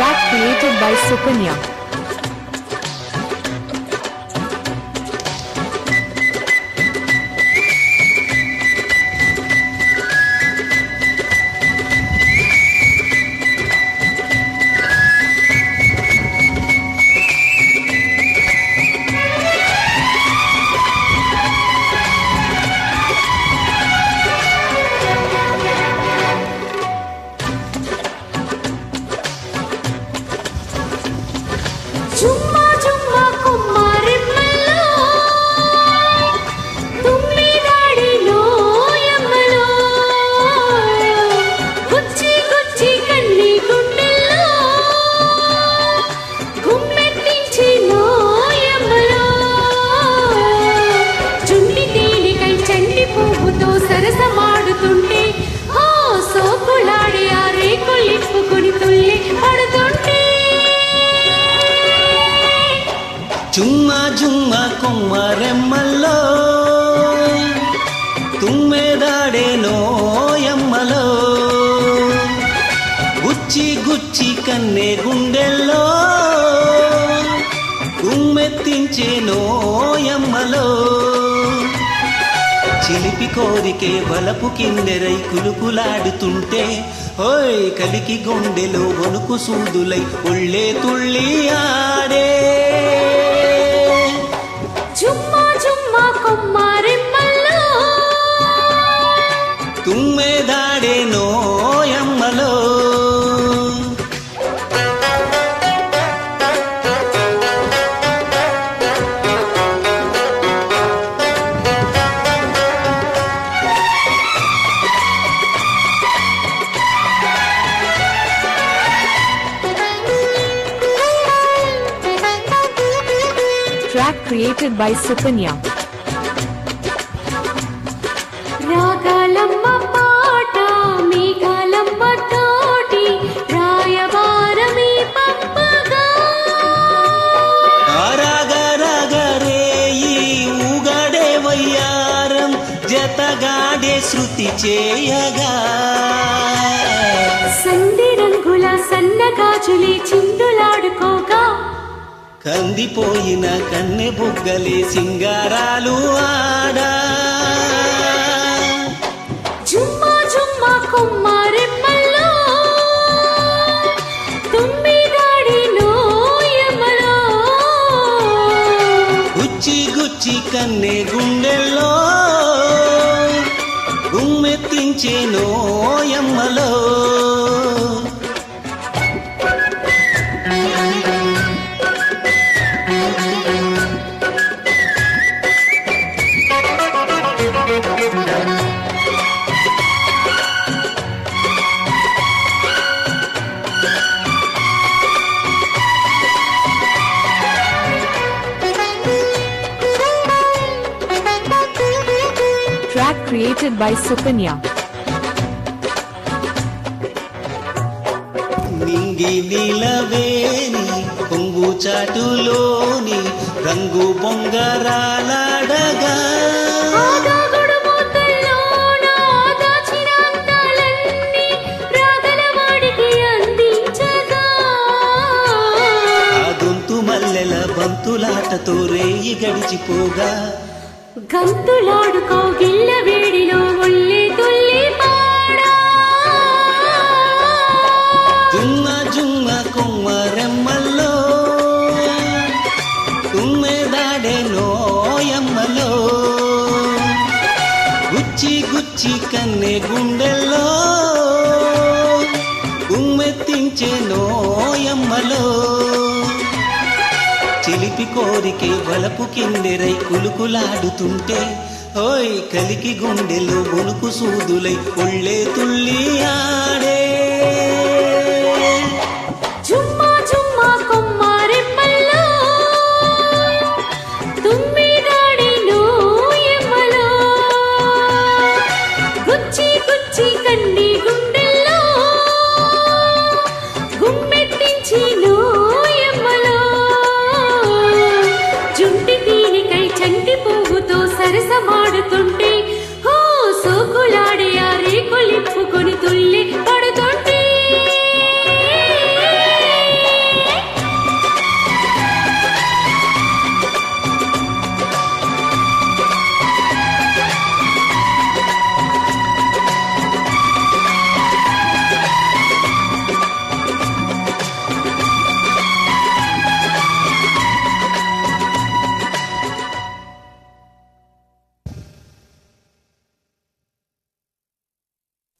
Track created by Sukanya. Jumma jumma kummarimmallo tummi daadilo yammallo gucci gucci kanni gundello gummettinchilo yammallo Chundi తేలికై చండి పువ్వుతో సరసమాడుతుంటే ఓ సోకులాడి ఆ రేకులిప్పుకొని తుల్లి పడుతుంటే జుమ్మా జుమ్మా కొమ్మరెమ్మల్లో తుమ్మెదాడేనో యమ్మలో గుచ్చి గుచ్చి కన్నే గుండెల్లో గుమ్మెత్తించేనో యమ్మలో చిలిపి కోరికే వలపు కిందెరై కులుకులాడుతుంటే ఓయ్ కలికి గుండెలో వణుకు సూదులై ఒళ్ళే తుళ్ళి ఆడే Jumma Jumma కొమ్మారెమ్మల్లో తుమ్మెదాడేనో యమ్మలో Track created by Sukanya. రాగాలమ్మ పాట మేఘాలమ్మ తోటి రాయబారమే పంపగా రాగరేయి ఊగడే వయ్యారం జతగాడే శృతి చేయగా సంధి రంగుల సన్నగాజులే చిందులాడుకోగా కందిపోయిన కన్నె బుగ్గలే సింగారాలు ఆడా జుమ్మా జుమ్మా కొమ్మారెమ్మల్లో తుమ్మిదాడిలో యమలో గుచ్చి గుచ్చి కన్నె గుండెల్లో గుమ్మెత్తించేనో యమ్మలో Track created by Sukanya. నింగి నిలవేని కొంగు చాటులోని రంగు బొంగరాలాడగా ఆగాగుడు మూతల్లోన దాచిన అందాలన్నీ రాగలవాడికి అందించగా ఆ గొంతు మల్లెల బంతులాటతో రేయి గడిచిపోగా గంతులాడుకో గిల్ల వేడిలో ఒళ్ళే తుల్లి పాడా జుమ్మ జుమ్మ కొమ్మరెమ్మల్లో తుమ్మెదాడేనో యమ్మలో గుచ్చి గుచ్చి కన్నె గుండెల్లో గుమ్మెత్తించేనో యమ్మలో చిలిపి కోరికే వలపు కిందెరై కులుకులాడుతుంటే ఓయ్ కలికి గుండెలో వణుకు సూదులై ఒళ్ళే తుళ్ళి ఆడే జుమ్మా జుమ్మా కొమ్మారెమ్మల్లో తుమ్మిదాడిలో యమలో గుచ్చి గుచ్చి కండి గుండె